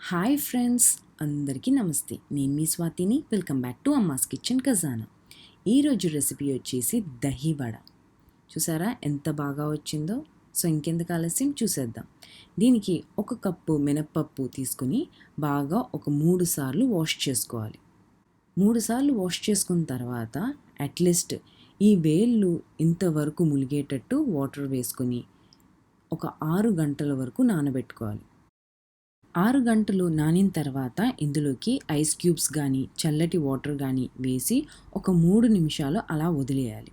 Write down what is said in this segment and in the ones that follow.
Hi friends, అందరికీ నమస్తే. నేను మీ స్వాతిని. Welcome back to Amma's kitchen Khazana. ఈరోజు రెసిపీ వచ్చేసి దహీ వడ. చూసారా ఎంత బాగా వచ్చిందో? సో ఇంకెందుకు ఆలస్యం, చూసేద్దాం. దీనికి 1 కప్పు మినప్పప్పు తీసుకుని బాగా ఒక 3 సార్లు వాష్ చేసుకోవాలి. 3 సార్లు వాష్ చేసుకున్న తర్వాత అట్లీస్ట్ ఈ వేళ్ళు ఇంతవరకు ములిగేటట్టు వాటర్ వేసుకొని ఒక 6 గంటల వరకు నానబెట్టుకోవాలి. 6 గంటలు నానిన తర్వాత ఇందులోకి ఐస్ క్యూబ్స్ కానీ చల్లటి వాటర్ కానీ వేసి ఒక 3 నిమిషాలు అలా వదిలేయాలి.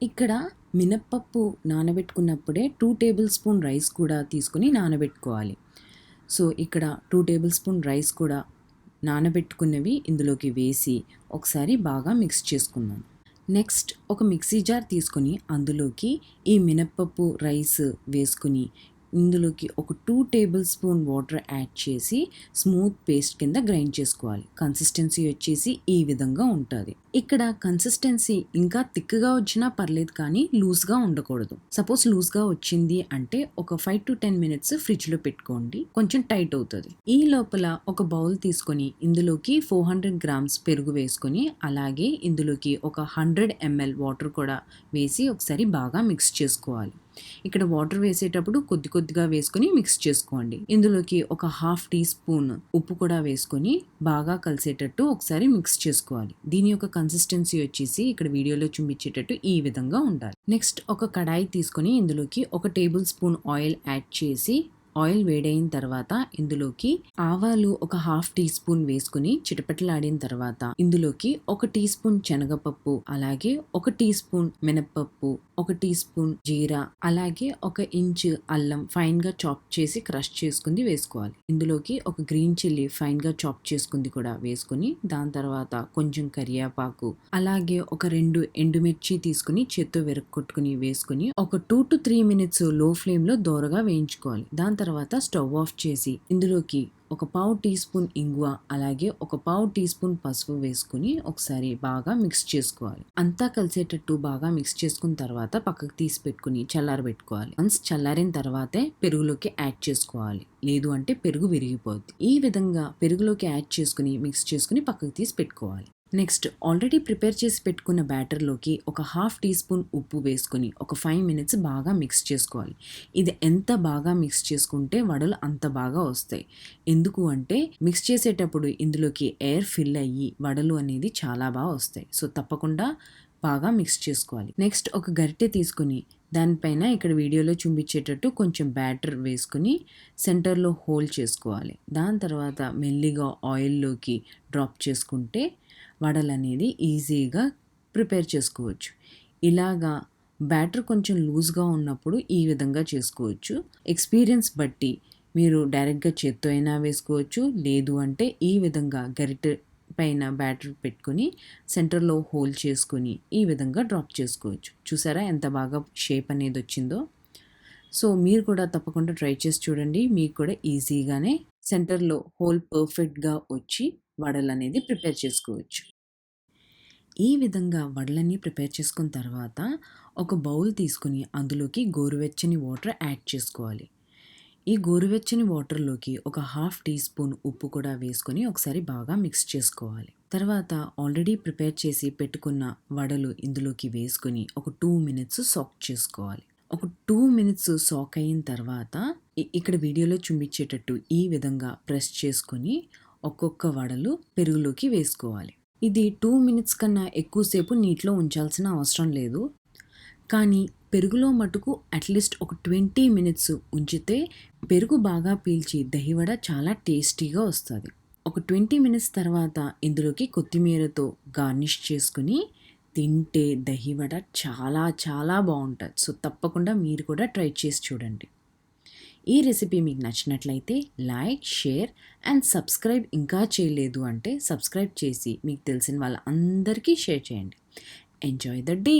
ఇక్కడ మినప్పప్పు నానబెట్టుకున్నప్పుడే 2 టేబుల్ స్పూన్ రైస్ కూడా తీసుకుని నానబెట్టుకోవాలి. సో ఇక్కడ 2 టేబుల్ స్పూన్ రైస్ కూడా నానబెట్టుకున్నవి ఇందులోకి వేసి ఒకసారి బాగా మిక్స్ చేసుకున్నాను. నెక్స్ట్ ఒక మిక్సీ జార్ తీసుకొని అందులోకి ఈ మినప్పప్పు రైస్ వేసుకుని ఇందులోకి ఒక 2 టేబుల్ స్పూన్ వాటర్ యాడ్ చేసి స్మూత్ పేస్ట్ కింద గ్రైండ్ చేసుకోవాలి. కన్సిస్టెన్సీ వచ్చేసి ఈ విధంగా ఉంటుంది. ఇక్కడ కన్సిస్టెన్సీ ఇంకా థిక్గా వచ్చినా పర్లేదు, కానీ లూజ్గా ఉండకూడదు. సపోజ్ లూజ్గా వచ్చింది అంటే ఒక 5 to 10 మినిట్స్ ఫ్రిడ్జ్లో పెట్టుకోండి, కొంచెం టైట్ అవుతుంది. ఈ లోపల ఒక బౌల్ తీసుకొని ఇందులోకి 400 గ్రామ్స్ పెరుగు వేసుకొని అలాగే ఇందులోకి ఒక 100 ml వాటర్ కూడా వేసి ఒకసారి బాగా మిక్స్ చేసుకోవాలి. ఇక్కడ వాటర్ వేసేటప్పుడు కొద్ది కొద్దిగా వేసుకొని మిక్స్ చేసుకోండి. ఇందులోకి ఒక 1/2 టీ స్పూన్ ఉప్పు కూడా వేసుకొని బాగా కలిసేటట్టు ఒకసారి మిక్స్ చేసుకోవాలి. దీని యొక్క కన్సిస్టెన్సీ వచ్చేసి ఇక్కడ వీడియోలో చూపించేటట్టు ఈ విధంగా ఉండాలి. నెక్స్ట్ ఒక కడాయి తీసుకొని ఇందులోకి 1 టేబుల్ స్పూన్ ఆయిల్ యాడ్ చేసి ఆయిల్ వేడైన తర్వాత ఇందులోకి ఆవాలు ఒక 1/2 టీ స్పూన్ వేసుకుని చిటపటలాడిన తర్వాత ఇందులోకి 1 టీ స్పూన్ శనగపప్పు, అలాగే 1 టీ స్పూన్ మినప్పప్పు, 1 టీ స్పూన్ జీరా, అలాగే 1 ఇంచ్ అల్లం ఫైన్ గా చాప్ చేసి క్రష్ చేసుకుంది వేసుకోవాలి. ఇందులోకి ఒక గ్రీన్ చిల్లీ ఫైన్ గా చాప్ చేసుకుంది కూడా వేసుకుని దాని తర్వాత కొంచెం కరివేపాకు, అలాగే ఒక 2 ఎండుమిర్చి తీసుకుని చేత్తో విరక్కొట్టుకుని వేసుకుని ఒక 2 to 3 మినిట్స్ లో ఫ్లేమ్ లో దోరగా వేయించుకోవాలి. దాని తర్వాత స్టవ్ ఆఫ్ చేసి ఇందులోకి ఒక 1/4 టీ స్పూన్ ఇంగువ, అలాగే ఒక 1/4 టీ స్పూన్ పసుపు వేసుకుని ఒకసారి బాగా మిక్స్ చేసుకోవాలి. అంతా కలిసేటట్టు బాగా మిక్స్ చేసుకున్న తర్వాత పక్కకు తీసి పెట్టుకుని చల్లారబెట్టుకోవాలి. వన్స్ చల్లారిన తర్వాతే పెరుగులోకి యాడ్ చేసుకోవాలి, లేదు అంటే పెరుగు విరిగిపోద్ది. ఈ విధంగా పెరుగులోకి యాడ్ చేసుకుని మిక్స్ చేసుకుని పక్కకు తీసి పెట్టుకోవాలి. నెక్స్ట్ ఆల్రెడీ ప్రిపేర్ చేసి పెట్టుకున్న బ్యాటర్లోకి ఒక 1/2 టీ స్పూన్ ఉప్పు వేసుకొని ఒక 5 మినిట్స్ బాగా మిక్స్ చేసుకోవాలి. ఇది ఎంత బాగా మిక్స్ చేసుకుంటే వడలు అంత బాగా వస్తాయి. ఎందుకు అంటే మిక్స్ చేసేటప్పుడు ఇందులోకి ఎయిర్ ఫిల్ అయ్యి వడలు అనేది చాలా బాగా వస్తాయి. సో తప్పకుండా బాగా మిక్స్ చేసుకోవాలి. నెక్స్ట్ ఒక గరిటె తీసుకుని దానిపైన ఇక్కడ వీడియోలో చూపించేటట్టు కొంచెం బ్యాటర్ వేసుకుని సెంటర్లో హోల్ చేసుకోవాలి. దాని తర్వాత మెల్లిగా ఆయిల్లోకి డ్రాప్ చేసుకుంటే వడలు అనేది ఈజీగా ప్రిపేర్ చేసుకోవచ్చు. ఇలాగా బ్యాటర్ కొంచెం లూజ్గా ఉన్నప్పుడు ఈ విధంగా చేసుకోవచ్చు. ఎక్స్పీరియన్స్ బట్టి మీరు డైరెక్ట్గా చేత్తో అయినా వేసుకోవచ్చు, లేదు అంటే ఈ విధంగా గరిటె పైన బ్యాటర్ పెట్టుకుని సెంటర్లో హోల్ చేసుకుని ఈ విధంగా డ్రాప్ చేసుకోవచ్చు. చూసారా ఎంత బాగా షేప్ అనేది వచ్చిందో? సో మీరు కూడా తప్పకుండా ట్రై చేసి చూడండి. మీకు కూడా ఈజీగానే సెంటర్లో హోల్ పర్ఫెక్ట్గా వచ్చి వడలు అనేది ప్రిపేర్ చేసుకోవచ్చు. ఈ విధంగా వడలన్నీ ప్రిపేర్ చేసుకున్న తర్వాత ఒక బౌల్ తీసుకుని అందులోకి గోరువెచ్చని వాటర్ యాడ్ చేసుకోవాలి. ఈ గోరువెచ్చని వాటర్లోకి ఒక 1/2 టీ స్పూన్ ఉప్పు కూడా వేసుకొని ఒకసారి బాగా మిక్స్ చేసుకోవాలి. తర్వాత ఆల్రెడీ ప్రిపేర్ చేసి పెట్టుకున్న వడలు ఇందులోకి వేసుకొని ఒక 2 మినిట్స్ సాక్ చేసుకోవాలి. ఒక 2 మినిట్స్ సాక్ అయిన తర్వాత ఇక్కడ వీడియోలో చూపించేటట్టు ఈ విధంగా ప్రెస్ చేసుకొని ఒక్కొక్క వడలు పెరుగులోకి వేసుకోవాలి. ఇది 2 మినిట్స్ కన్నా ఎక్కువసేపు నీటిలో ఉంచాల్సిన అవసరం లేదు, కానీ పెరుగులో మటుకు అట్లీస్ట్ ఒక 20 మినిట్స్ ఉంచితే పెరుగు బాగా పీల్చి దహివడ చాలా టేస్టీగా వస్తుంది. ఒక 20 మినిట్స్ తర్వాత ఇందులోకి కొత్తిమీరతో గార్నిష్ చేసుకుని తింటే దహివడ చాలా చాలా బాగుంటుంది. సో తప్పకుండా మీరు కూడా ట్రై చేసి చూడండి. ఈ రెసిపీ మీకు నచ్చినట్లయితే లైక్, షేర్ అండ్ సబ్స్క్రైబ్ ఇంకా చేయలేదు అంటే సబ్స్క్రైబ్ చేసి మీకు తెలిసిన వాళ్ళందరికీ షేర్ చేయండి. Enjoy the day.